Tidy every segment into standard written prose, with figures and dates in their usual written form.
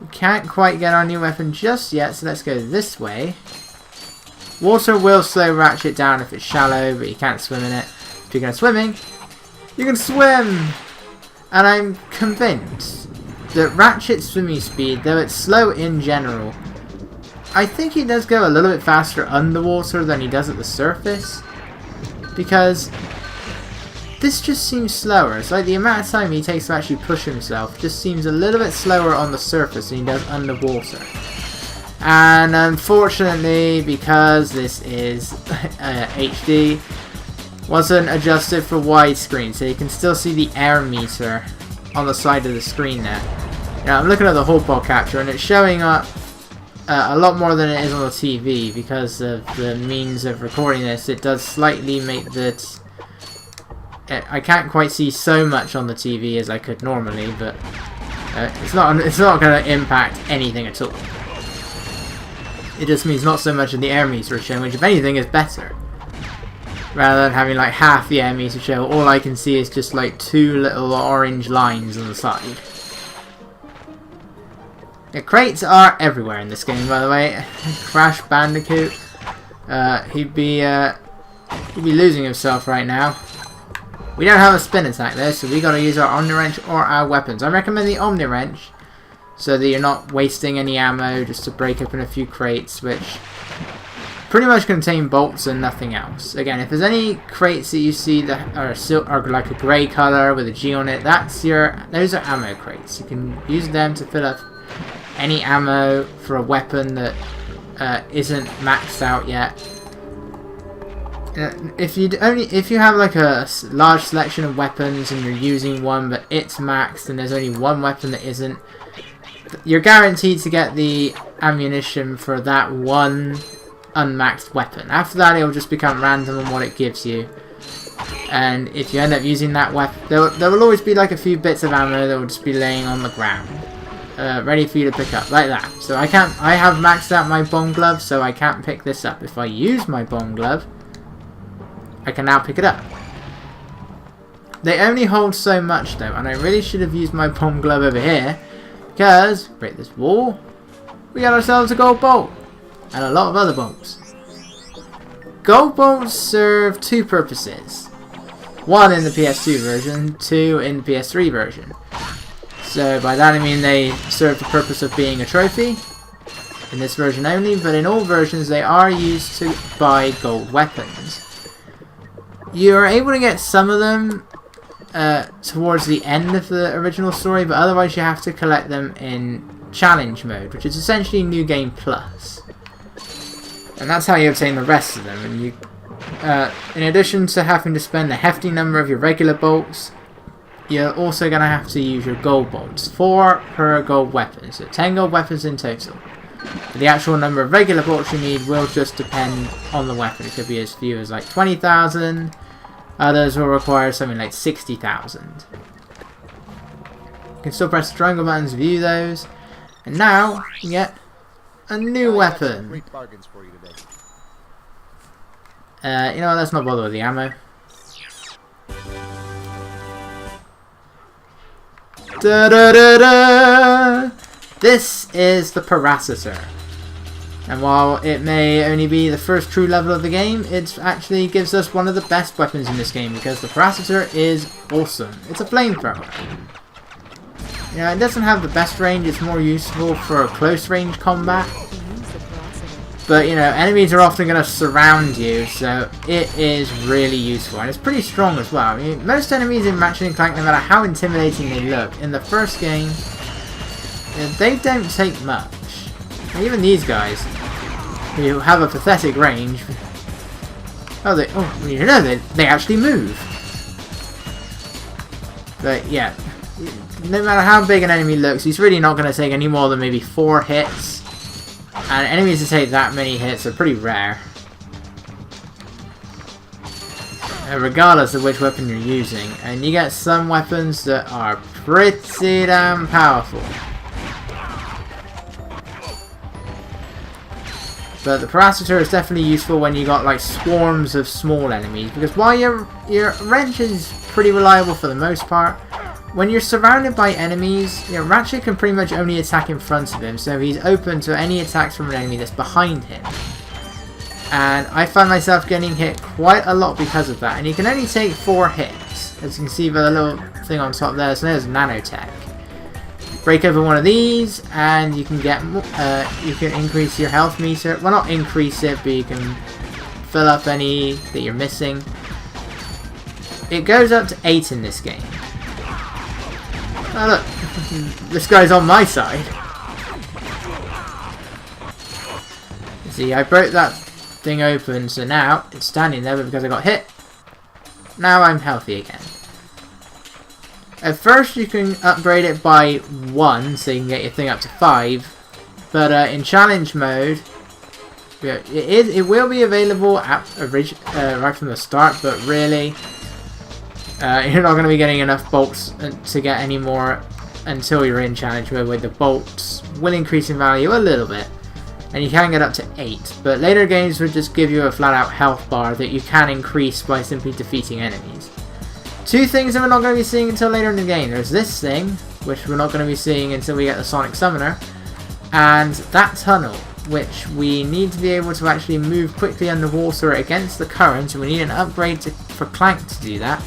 We can't quite get our new weapon just yet, so let's go this way. Water will slow Ratchet down if it's shallow, but you can't swim in it. If you're going swimming, you can swim! And I'm convinced that Ratchet's swimming speed, though it's slow in general, I think he does go a little bit faster underwater than he does at the surface. Because this just seems slower. It's like the amount of time he takes to actually push himself just seems a little bit slower on the surface than he does underwater. And unfortunately, because this is HD, wasn't adjusted for widescreen, so you can still see the air meter on the side of the screen there. Now I'm looking at the whole ball capture, and it's showing up a lot more than it is on the TV because of the means of recording this. It does slightly make that I can't quite see so much on the TV as I could normally, but it's not going to impact anything at all. It just means not so much of the air meter show, which if anything is better. Rather than having like half the air meter show, all I can see is just like two little orange lines on the side. The crates are everywhere in this game, by the way. Crash Bandicoot, he'd be losing himself right now. We don't have a spin attack though, so we got to use our Omni Wrench or our weapons. I recommend the Omni Wrench, so that you're not wasting any ammo just to break open a few crates, which pretty much contain bolts and nothing else. Again, if there's any crates that you see that are like a grey colour with a G on it, those are ammo crates. You can use them to fill up any ammo for a weapon that isn't maxed out yet. If you have like a large selection of weapons and you're using one but it's maxed and there's only one weapon that isn't, you're guaranteed to get the ammunition for that one unmaxed weapon. After that, it'll just become random on what it gives you. And if you end up using that weapon, there will always be like a few bits of ammo that will just be laying on the ground, ready for you to pick up, like that. So I have maxed out my bomb glove, so I can't pick this up. If I use my bomb glove, I can now pick it up. They only hold so much though, and I really should have used my bomb glove over here, because, break this wall, we got ourselves a gold bolt, and a lot of other bolts. Gold bolts serve two purposes. One in the PS2 version, two in the PS3 version. So by that I mean they serve the purpose of being a trophy, in this version only, but in all versions they are used to buy gold weapons. You are able to get some of them towards the end of the original story, but otherwise you have to collect them in challenge mode, which is essentially New Game Plus. And that's how you obtain the rest of them. And you, in addition to having to spend a hefty number of your regular bolts, you're also going to have to use your gold bolts. 4 per gold weapon, so 10 gold weapons in total. But the actual number of regular bolts you need will just depend on the weapon. It could be as few as like 20,000. Others will require something like 60,000. You can still press the triangle buttons to view those. And now you get a new weapon. You know what, let's not bother with the ammo. Da da da da! This is the Parasitor. And while it may only be the first true level of the game, it actually gives us one of the best weapons in this game, because the Parasitor is awesome. It's a flamethrower. You know, it doesn't have the best range, it's more useful for close range combat. But, you know, enemies are often going to surround you, so it is really useful. And it's pretty strong as well. I mean, most enemies in Ratchet & Clank, no matter how intimidating they look, in the first game, they don't take much. Even these guys, who have a pathetic range, you know, they actually move. But yeah, no matter how big an enemy looks, he's really not going to take any more than maybe 4 hits. And enemies that take that many hits are pretty rare. Regardless of which weapon you're using. And you get some weapons that are pretty damn powerful. But the Parasitor is definitely useful when you got like swarms of small enemies, because while your wrench is pretty reliable for the most part, when you're surrounded by enemies, you know, Ratchet can pretty much only attack in front of him, so he's open to any attacks from an enemy that's behind him. And I find myself getting hit quite a lot because of that. And you can only take 4 hits. As you can see by the little thing on top there, so there's nanotech. Break over one of these, and you can get you can increase your health meter. Well, not increase it, but you can fill up any that you're missing. It goes up to 8 in this game. Oh look, this guy's on my side. See, I broke that thing open, so now it's standing there, but because I got hit, now I'm healthy again. At first you can upgrade it by 1, so you can get your thing up to 5, but in challenge mode, it will be available at right from the start, but really, you're not going to be getting enough bolts to get any more until you're in challenge mode, where the bolts will increase in value a little bit. And you can get up to 8, but later games would just give you a flat out health bar that you can increase by simply defeating enemies. 2 things that we're not going to be seeing until later in the game. There's this thing, which we're not going to be seeing until we get the Sonic Summoner, and that tunnel, which we need to be able to actually move quickly underwater against the current, and we need an upgrade for Clank to do that.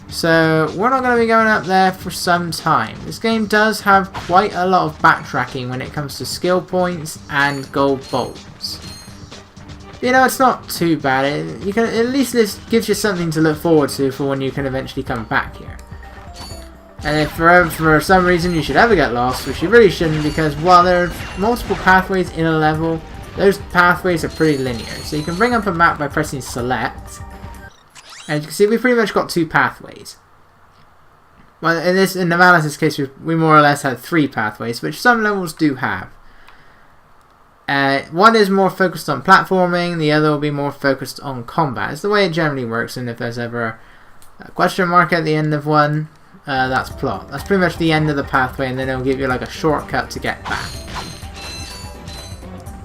So we're not going to be going up there for some time. This game does have quite a lot of backtracking when it comes to skill points and gold bolts. You know, it's not too bad. You can at least this gives you something to look forward to for when you can eventually come back here. And if for some reason you should ever get lost, which you really shouldn't, because while there are multiple pathways in a level, those pathways are pretty linear. So you can bring up a map by pressing select. And you can see we pretty much got 2 pathways. Well, in Novalis' case, we more or less had 3 pathways, which some levels do have. One is more focused on platforming, the other will be more focused on combat. It's the way it generally works, and if there's ever a question mark at the end of one, that's plot. That's pretty much the end of the pathway, and then it'll give you like a shortcut to get back.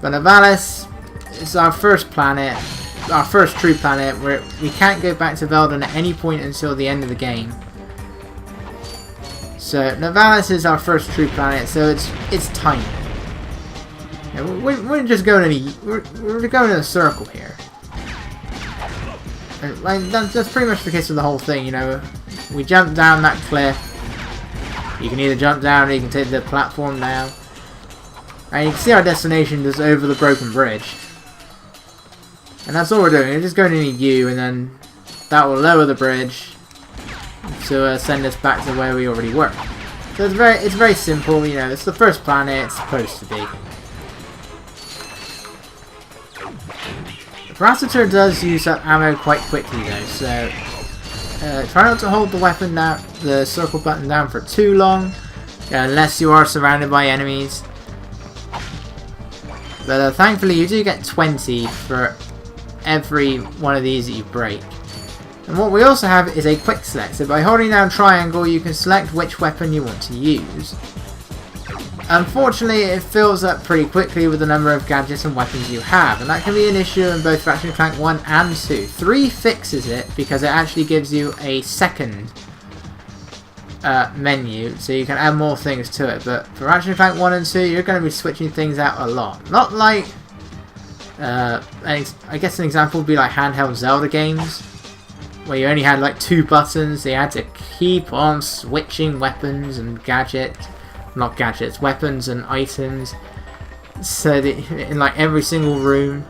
But Novalis is our first planet. Our first true planet, where we can't go back to Veldon at any point until the end of the game. So Novalis is our first true planet, so it's tiny. You know, we're just going we're going in a circle here. And, like, that's pretty much the case with the whole thing. You know, we jump down that cliff. You can either jump down or you can take the platform down. And you can see our destination just over the broken bridge. And that's all we're doing. We're just going in a U, and then that will lower the bridge to send us back to where we already were. So it's very simple. You know, it's the first planet it's supposed to be. The Processor does use up ammo quite quickly though, so try not to hold the weapon down, the circle button down for too long, unless you are surrounded by enemies. But thankfully you do get 20 for every one of these that you break. And what we also have is a quick select, so by holding down triangle you can select which weapon you want to use. Unfortunately it fills up pretty quickly with the number of gadgets and weapons you have, and that can be an issue in both Ratchet Clank 1 and 2. 3 fixes it because it actually gives you a second menu, so you can add more things to it, but for Ratchet Clank 1 and 2 you're going to be switching things out a lot. Not like I guess an example would be like handheld Zelda games, where you only had like 2 buttons, so you had to keep on switching weapons and weapons and items, so that in like every single room.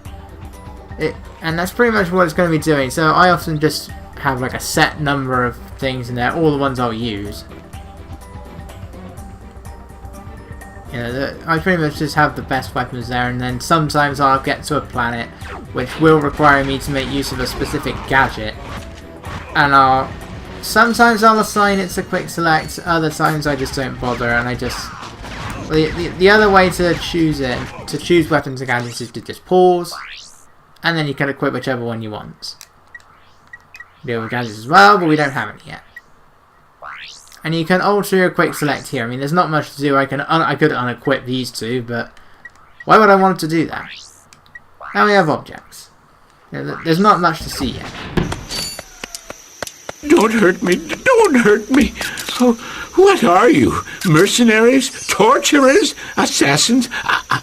And that's pretty much what it's going to be doing, so I often just have like a set number of things in there, all the ones I'll use. You know, I pretty much just have the best weapons there, and then sometimes I'll get to a planet which will require me to make use of a specific gadget, and sometimes I'll assign it to quick select, other times I just don't bother, and I just... The other way to choose weapons and gadgets is to just pause, and then you can equip whichever one you want. Deal with gadgets as well, but we don't have any yet. And you can alter your quick select here. I mean, there's not much to do. I could unequip these 2, but why would I want to do that? Now we have objects. You know, there's not much to see yet. Don't hurt me. Don't hurt me. Oh, what are you? Mercenaries? Torturers? Assassins?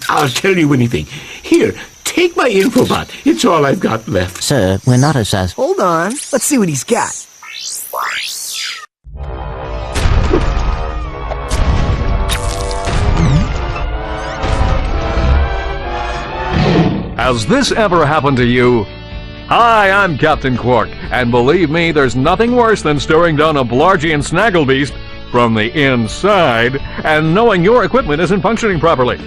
I'll tell you anything. Here, take my infobot. It's all I've got left. Sir, we're not assassins. Hold on. Let's see what he's got. Has this ever happened to you? Hi, I'm Captain Qwark, and believe me, there's nothing worse than staring down a Blargian snagglebeast from the inside and knowing your equipment isn't functioning properly.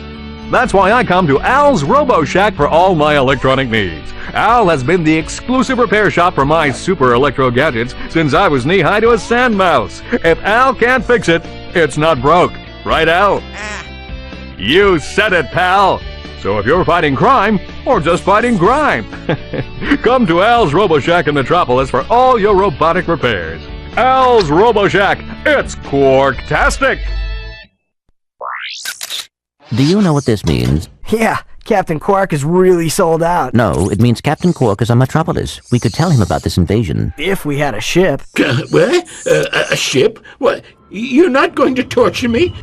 That's why I come to Al's Robo Shack for all my electronic needs. Al has been the exclusive repair shop for my super electro gadgets since I was knee-high to a sand mouse. If Al can't fix it, it's not broke. Right, Al? You said it, pal! So if you're fighting crime, or just fighting grime, come to Al's Robo Shack in Metropolis for all your robotic repairs. Al's Robo Shack, it's Qwark-tastic! Do you know what this means? Yeah, Captain Qwark is really sold out. No, it means Captain Qwark is on Metropolis. We could tell him about this invasion. If we had a ship. What? A ship? What? You're not going to torture me?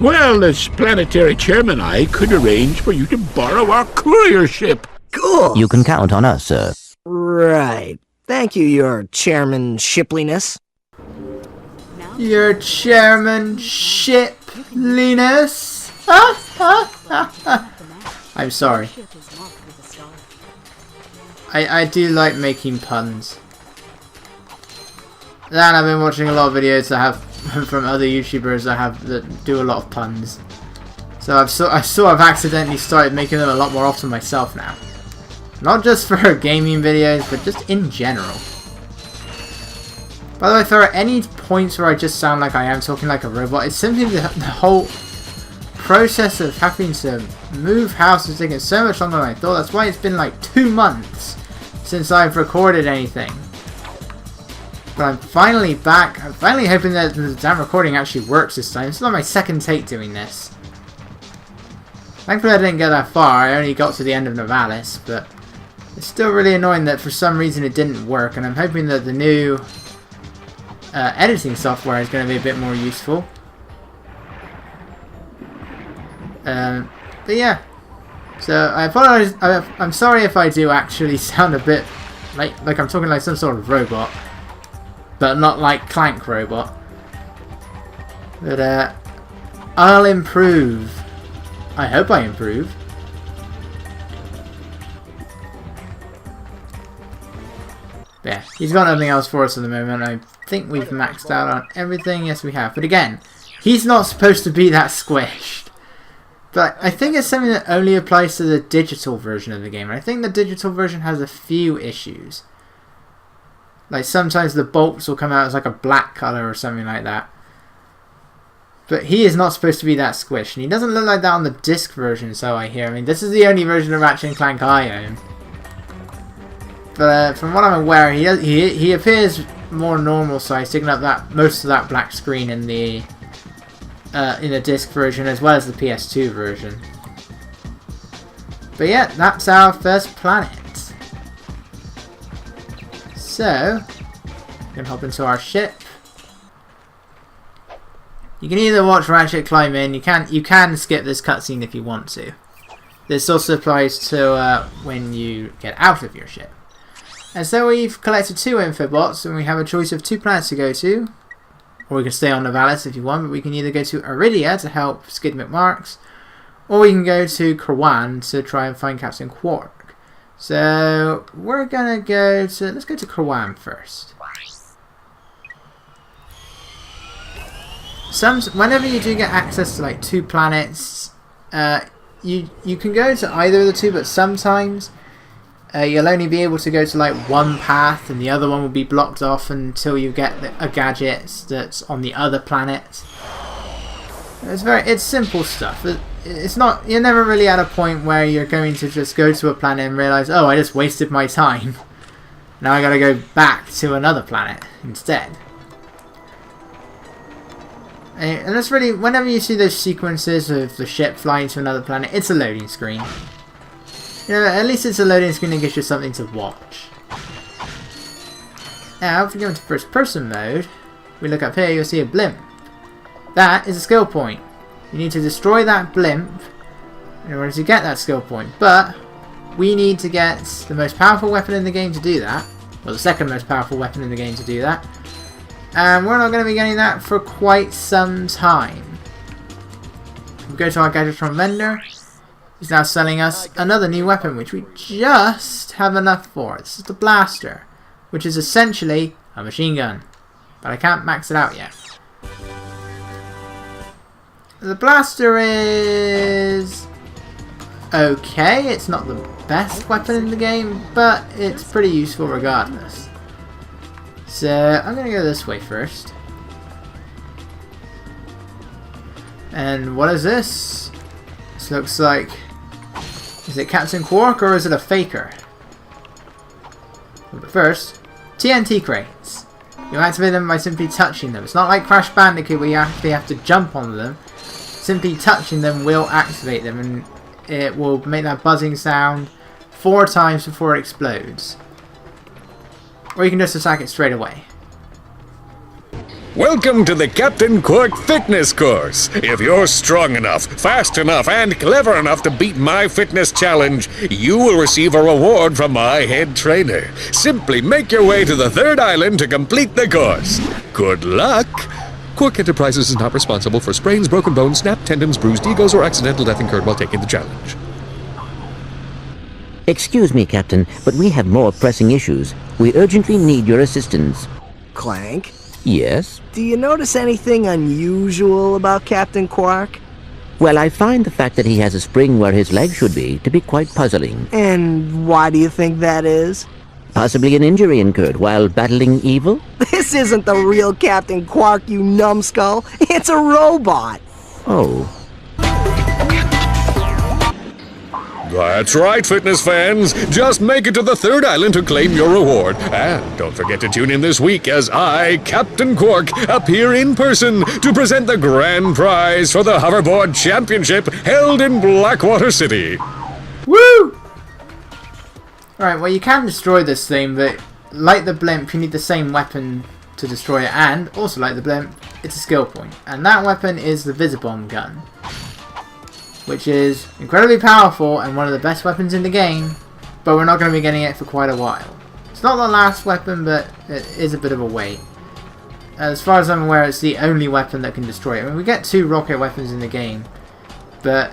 Well, as planetary chairman, I could arrange for you to borrow our courier ship. Cool. You can count on us, sir. Right. Thank you, your chairman shipliness. Your chairman shipliness. I'm sorry. I do like making puns. And I've been watching a lot of videos that have from other YouTubers that do a lot of puns. So I've sort of accidentally started making them a lot more often myself now. Not just for gaming videos, but just in general. By the way, if there are any points where I just sound like I am talking like a robot, it's simply the whole process of having to move house is taking so much longer than I thought. That's why it's been like 2 months since I've recorded anything. But I'm finally back. I'm finally hoping that the damn recording actually works this time. This is not my second take doing this. Thankfully I didn't get that far. I only got to the end of Novalis, but it's still really annoying that for some reason it didn't work, and I'm hoping that the new editing software is going to be a bit more useful. But yeah. So I apologize. I'm sorry if I do actually sound a bit like I'm talking like some sort of robot. But not like Clank Robot. But I'll improve. I hope I improve. Yeah, he's got nothing else for us at the moment. I think we've maxed out on everything. Yes, we have. But again, he's not supposed to be that squished. But I think it's something that only applies to the digital version of the game. And I think the digital version has a few issues. Like sometimes the bolts will come out as like a black colour or something like that. But he is not supposed to be that squished. And he doesn't look like that on the disc version, so I hear. I mean, this is the only version of Ratchet Clank I own. But from what I'm aware, he appears more normal size, taking up that most of that black screen in the disc version as well as the PS2 version. But yeah, that's our first planet. So, we can hop into our ship. You can either watch Ratchet climb in, you can skip this cutscene if you want to. This also applies to when you get out of your ship. And so we've collected 2 infobots, and we have a choice of 2 planets to go to. Or we can stay on Novalis if you want, but we can either go to Aridia to help Skid McMarks, or we can go to Kerwan to try and find Captain Qwark. So we're gonna go to, let's go to Kerwan first. Whenever you do get access to like 2 planets, you can go to either of the 2, but sometimes you'll only be able to go to like one path, and the other one will be blocked off until you get a gadget that's on the other planet. It's simple stuff. It's not, you're never really at a point where you're going to just go to a planet and realize, oh, I just wasted my time. Now I gotta go back to another planet instead. And that's really, whenever you see those sequences of the ship flying to another planet, it's a loading screen. You know, at least it's a loading screen that gives you something to watch. Now, if we go into first person mode, we look up here, you'll see a blimp. That is a skill point. You need to destroy that blimp in order to get that skill point. But we need to get the most powerful weapon in the game to do that. Well, the second most powerful weapon in the game to do that. And we're not going to be getting that for quite some time. We go to our Gadgetron vendor. He's now selling us another new weapon, which we just have enough for. This is the blaster, which is essentially a machine gun. But I can't max it out yet. The blaster is okay. It's not the best weapon in the game, but it's pretty useful regardless. So I'm going to go this way first. And what is this? This looks like... Is it Captain Qwark or is it a faker? But first, TNT crates. You activate them by simply touching them. It's not like Crash Bandicoot where you actually have to jump on them. Simply touching them will activate them, and it will make that buzzing sound 4 times before it explodes. Or you can just attack it straight away. Welcome to the Captain Qwark fitness course. If you're strong enough, fast enough, and clever enough to beat my fitness challenge, you will receive a reward from my head trainer. Simply make your way to the 3rd island to complete the course. Good luck! Qwark Enterprises is not responsible for sprains, broken bones, snapped tendons, bruised egos, or accidental death incurred while taking the challenge. Excuse me, Captain, but we have more pressing issues. We urgently need your assistance. Clank, Yes? do you notice anything unusual about Captain Qwark? Well, I find the fact that he has a spring where his leg should be to be quite puzzling. And why do you think that is? Possibly an injury incurred while battling evil? This isn't the real Captain Qwark, you numbskull. It's a robot. Oh. That's right, fitness fans. Just make it to the 3rd island to claim your reward. And don't forget to tune in this week as I, Captain Qwark, appear in person to present the grand prize for the Hoverboard Championship held in Blackwater City. Woo! Alright, well you can destroy this thing, but like the blimp, you need the same weapon to destroy it, and also like the blimp, it's a skill point. And that weapon is the Visibomb gun, which is incredibly powerful and one of the best weapons in the game, but we're not going to be getting it for quite a while. It's not the last weapon, but it is a bit of a wait. As far as I'm aware, it's the only weapon that can destroy it. I mean, we get 2 rocket weapons in the game, but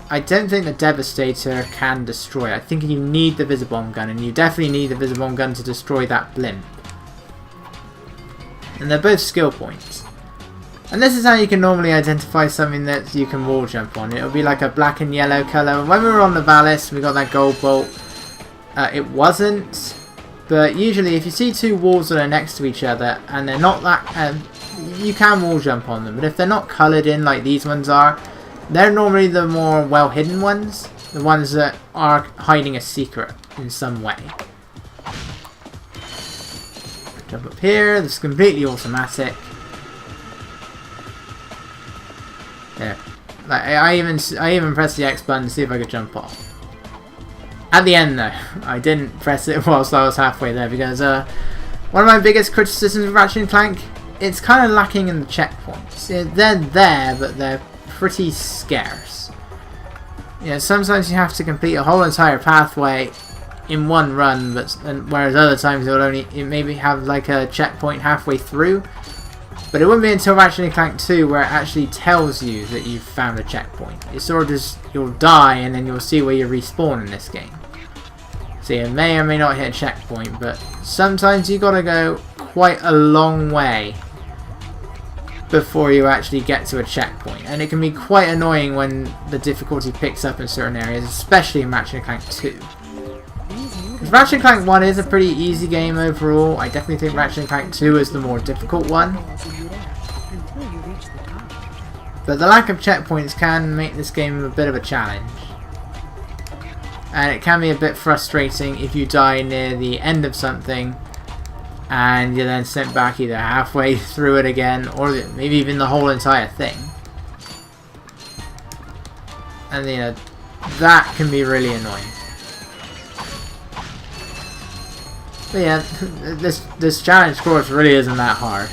I don't think the Devastator can destroy it. I think you need the Visibomb gun, and you definitely need the Visibomb gun to destroy that blimp. And they're both skill points. And this is how you can normally identify something that you can wall jump on. It'll be like a black and yellow colour. When we were on Novalis, we got that gold bolt. It wasn't. But usually if you see 2 walls that are next to each other and they're not that... you can wall jump on them. But if they're not coloured in like these ones are, they're normally the more well hidden ones. The ones that are hiding a secret in some way. Jump up here. This is completely automatic. Yeah, like I even pressed the X button to see if I could jump off. At the end though, I didn't press it whilst I was halfway there because one of my biggest criticisms of Ratchet Clank, it's kind of lacking in the checkpoints. They're there, but they're pretty scarce. You know, sometimes you have to complete a whole entire pathway in one run, whereas other times it maybe have like a checkpoint halfway through. But it wouldn't be until Ratchet Clank 2 where it actually tells you that you've found a checkpoint. It's sort of just, you'll die and then you'll see where you respawn in this game. So you may or may not hit a checkpoint, but sometimes you gotta go quite a long way before you actually get to a checkpoint. And it can be quite annoying when the difficulty picks up in certain areas, especially in Ratchet Clank 2. Ratchet Clank 1 is a pretty easy game overall. I definitely think Ratchet Clank 2 is the more difficult one. But the lack of checkpoints can make this game a bit of a challenge. And it can be a bit frustrating if you die near the end of something and you're then sent back either halfway through it again or maybe even the whole entire thing. And you know, that can be really annoying. But yeah, this challenge course really isn't that hard.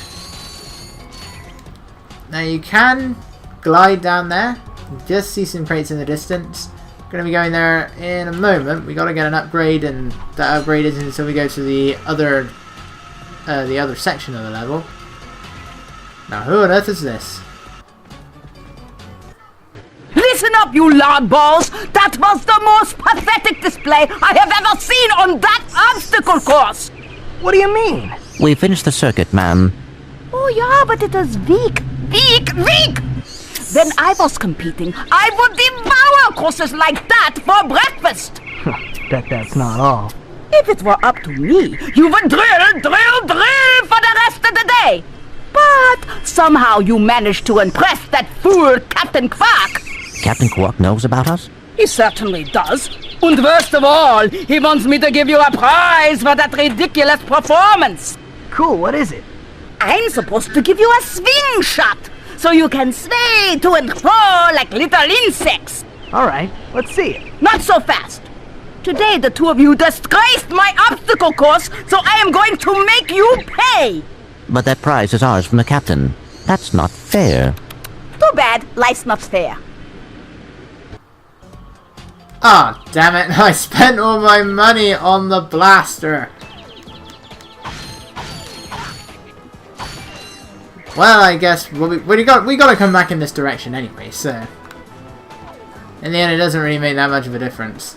Now you can glide down there. You just see some crates in the distance. Going to be going there in a moment. We got to get an upgrade, and that upgrade isn't until we go to the other section of the level. Now, who on earth is this? Listen up, you loudballs! That was the most pathetic display I have ever seen on that obstacle course! What do you mean? We finished the circuit, ma'am. Oh yeah, but it was weak. When I was competing, I would devour courses like that for breakfast! Bet that's not all. If it were up to me, you would drill for the rest of the day! But somehow you managed to impress that fool Captain Qwark! Captain Qwark knows about us? He certainly does. And worst of all, he wants me to give you a prize for that ridiculous performance. Cool, what is it? I'm supposed to give you a swing shot, so you can sway to and fro like little insects. Alright, let's see it. Not so fast. Today the two of you disgraced my obstacle course, so I am going to make you pay. But that prize is ours from the captain. That's not fair. Too bad, life's not fair. Ah, damn it! I spent all my money on the blaster. Well, I guess we got to come back in this direction anyway. So, in the end, it doesn't really make that much of a difference.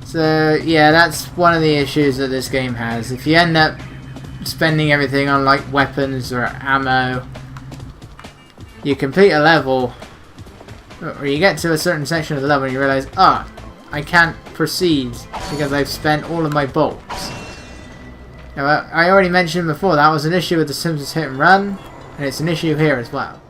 So, yeah, that's one of the issues that this game has. If you end up spending everything on like weapons or ammo, you complete a level, or you get to a certain section of the level and you realize, ah, I can't proceed because I've spent all of my bolts. Now, I already mentioned before that was an issue with The Simpsons Hit and Run, and it's an issue here as well.